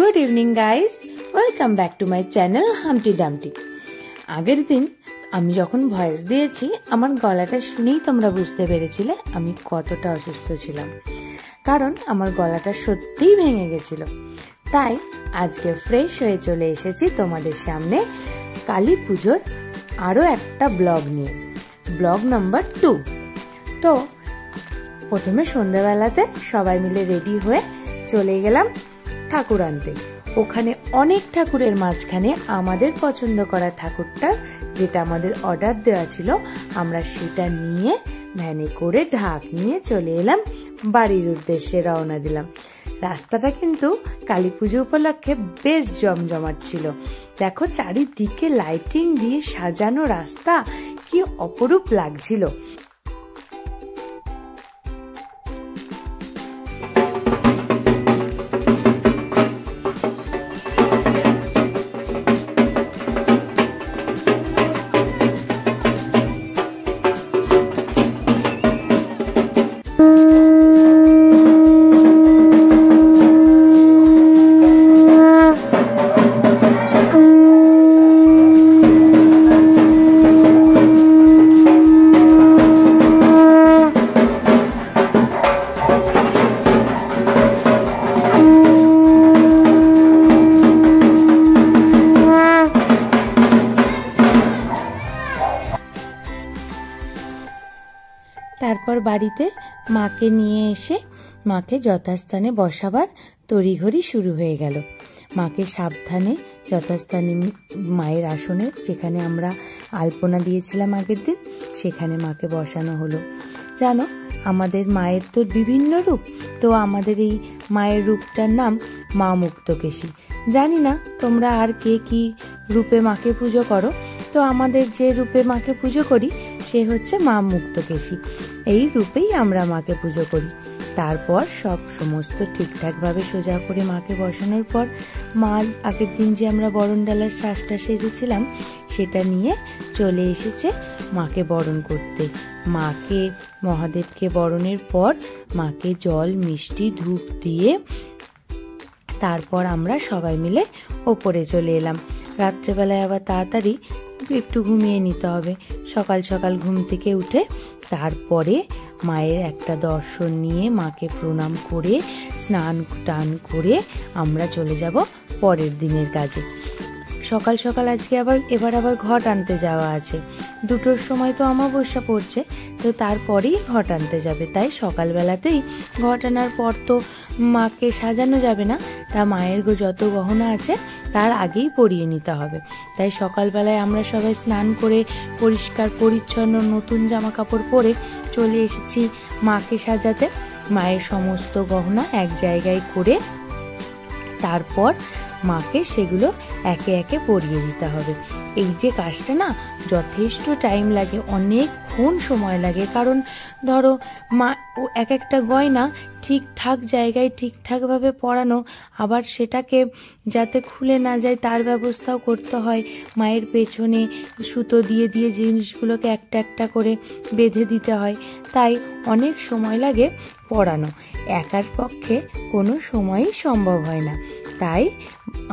Good evening guys, welcome back to my channel Humpty Dumpty. আগের দিন আমি যখন ভয়েস দিয়েছি আমার গলাটা শুনেই তোমরা বুঝতে পেরেছিলে আমি কতটা অসুস্থ ছিলাম, কারণ আমার গলাটা সত্যিই ভেঙে গেছিল। তাই আজকে ফ্রেশ হয়ে চলে এসেছি তোমাদের সামনে কালী পুজোর আরও একটা ব্লগ নিয়ে, ব্লগ নাম্বার 2। তো প্রথমে সন্ধ্যাবেলাতে সবাই মিলে রেডি হয়ে চলে গেলাম ঠাকুর আনতে। ওখানে অনেক ঠাকুরের মাঝখানে আমাদের পছন্দ করা ঠাকুরটা, যেটা আমাদের অর্ডার দেওয়া ছিল, আমরা সেটা নিয়ে ভ্যানে করে ঢাক নিয়ে চলে এলাম বাড়ির উদ্দেশ্যে রওনা দিলাম। রাস্তাটা কিন্তু কালী পুজো উপলক্ষে বেশ জমজমাট ছিল। দেখো চারিদিকে লাইটিং দিয়ে সাজানো রাস্তা, কি অপরূপ লাগছিল। তারপর বাড়িতে মাকে নিয়ে এসে মাকে যথাস্থানে বসাবার তড়িঘড়ি শুরু হয়ে গেল। মাকে সাবধানে যথাস্থানে মায়ের আসনে, যেখানে আমরা আলপনা দিয়েছিলাম আগের দিন, সেখানে মাকে বসানো হলো। জানো আমাদের মায়ের তো বিভিন্ন রূপ, তো আমাদের এই মায়ের রূপটার নাম মা মুক্তকেশী। জানি না তোমরা আর কে কি রূপে মাকে পুজো করো, তো আমাদের যে রূপে মাকে পুজো করি সে হচ্ছে মা মুক্তকেশী। এই রূপেই আমরা মাকে পুজো করি। তারপর সমস্ত ঠিকঠাকভাবে সোজা করে মাকে বসানোর পর মা আগের দিন যে আমরা বরণ ডালার শ্বাসটা সেজেছিলাম সেটা নিয়ে চলে এসেছে মাকে বরণ করতে। মাকে মহাদেবকে বরণের পর মাকে জল মিষ্টি ধূপ দিয়ে তারপর আমরা সবাই মিলে ওপরে চলে এলাম। রাত্রেবেলায় আবার তাড়াতাড়ি একটু ঘুমিয়ে নিতে হবে। সকাল সকাল ঘুম থেকে উঠে তারপরে মায়ের একটা দর্শন নিয়ে মাকে প্রণাম করে স্নান টান করে আমরা চলে যাব পরের দিনের কাজে। সকাল সকাল আজকে এবার আবার ঘট আনতে যাওয়া আছে। 2টোর সময় তো অমাবস্যা পড়ছে, তো তারপরেই ঘট আনতে যাবে। তাই সকালবেলাতেই ঘট আনার পর তো মাকে সাজানো যাবে না, তা মায়ের যত গহনা আছে তার আগেই পরিয়ে নিতে হবে। তাই সকালবেলায় আমরা সবাই স্নান করে পরিষ্কার পরিচ্ছন্ন নতুন জামা কাপড় পরে চলে এসেছি মাকে সাজাতে। মায়ের সমস্ত গহনা এক জায়গায় করে তারপর মাকে সেগুলো একে একে পরিয়ে দিতে হবে। এই যে কাজটা না যথেষ্ট টাইম লাগে, অনেকক্ষণ সময় লাগে, কারণ ধরো মা এক একটা গয়না ঠিকঠাক জায়গায় ঠিকঠাকভাবে পরানো, আবার সেটাকে যাতে খুলে না যায় তার ব্যবস্থাও করতে হয়। মায়ের পেছনে সুতো দিয়ে দিয়ে জিনিসগুলোকে একটা একটা করে বেঁধে দিতে হয়, তাই অনেক সময় লাগে পরানো। একার পক্ষে কোনো সময়ই সম্ভব হয় না। তাই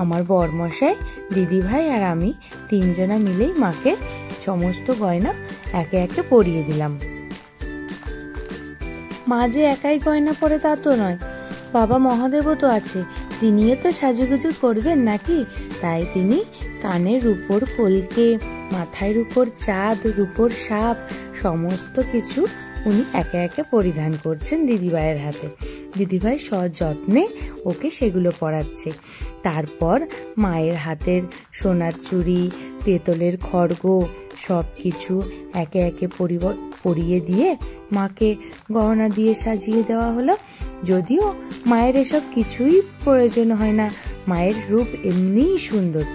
আমার বরমশাই, দিদিভাই আর আমি 3 জনা মিলেই মাকে সমস্ত গয়না একে একে পরিয়ে দিলাম। মা যে একাই গয়না পরে তা তো নয়, বাবা মহাদেবও তো আছে, তিনিও তো সাজুগুজু করবেন নাকি। তাই তিনি কানের উপর কলকে, মাথার উপর চাঁদ, রূপোর সাপ, সমস্ত কিছু উনি একে একে পরিধান করছেন দিদিভাইয়ের হাতে। দিদিভাই সযত্নে ওকে সেগুলো পরাচ্ছে। তারপর মায়ের হাতের সোনার চুড়ি, পেতলের খড়গ সব কিছু একে একে পরিয়ে দিয়ে মাকে গহনা দিয়ে সাজিয়ে দেওয়া হলো। যদিও মায়ের এসব কিছুই প্রয়োজন হয় না, মায়ের রূপ এমনিই সুন্দর।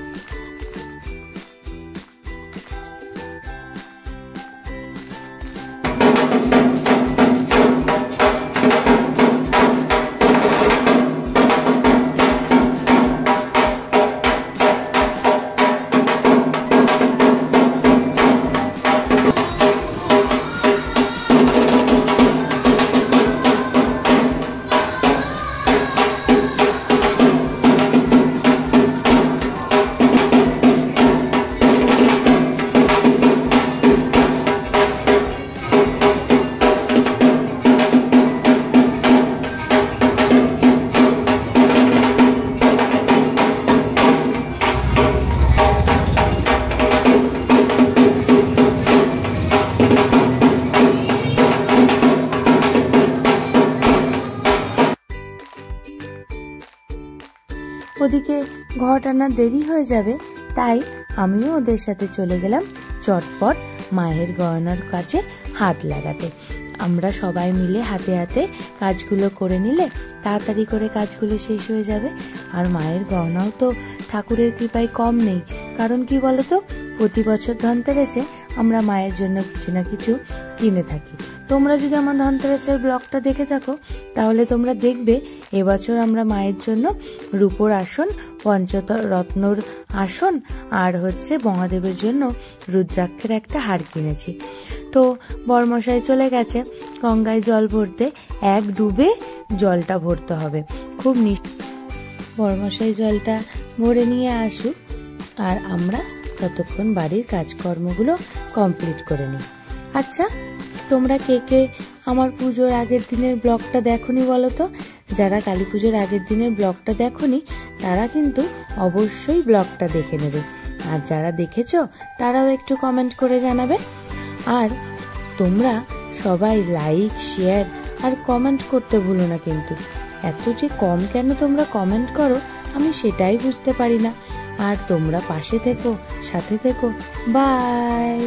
ওদিকে ঘট আনার দেরি হয়ে যাবে, তাই আমিও ওদের সাথে চলে গেলাম চটপট মায়ের গয়নার কাছে হাত লাগাতে। আমরা সবাই মিলে হাতে হাতে কাজগুলো করে নিলে তাড়াতাড়ি করে কাজগুলো শেষ হয়ে যাবে। আর মায়ের গয়নাও তো ঠাকুরের কৃপায় কম নেই, কারণ কি বলতো, প্রতি বছর ধনতেরাসে আমরা মায়ের জন্য কিছু না কিছু কিনে থাকি। তোমরা যদি আমার ধনতেরাসের ব্লগটা দেখে থাকো তাহলে তোমরা দেখবে এবছর আমরা মায়ের জন্য রূপোর আসন, পঞ্চরত্নর আসন আর মহাদেবের জন্য রুদ্রাক্ষের একটা হার কিনেছি। তো বরমশাই চলে গেছে গঙ্গায় জল ভরতে, এক ডুবে জলটা ভরতে হবে, খুব বরমশাই জলটা ভরে নিয়ে আসুক আর আমরা ততক্ষণ বাড়ির কাজকর্মগুলো কমপ্লিট করে নিই। আচ্ছা, তোমরা কে কে আমার পুজোর আগের দিনের ব্লগটা দেখোনি বলো তো? যারা কালী পুজোর আগের দিনের ব্লগটা দেখোনি তারা কিন্তু অবশ্যই ব্লগটা দেখে নেবে, আর যারা দেখেছো তারাও একটু কমেন্ট করে জানাবে। আর তোমরা সবাই লাইক, শেয়ার আর কমেন্ট করতে ভুলো না কিন্তু। এত যে কম কেন তোমরা কমেন্ট করো আমি সেটাই বুঝতে পারি না। আর তোমরা পাশে থেকো, সাথে থেকো। বাই।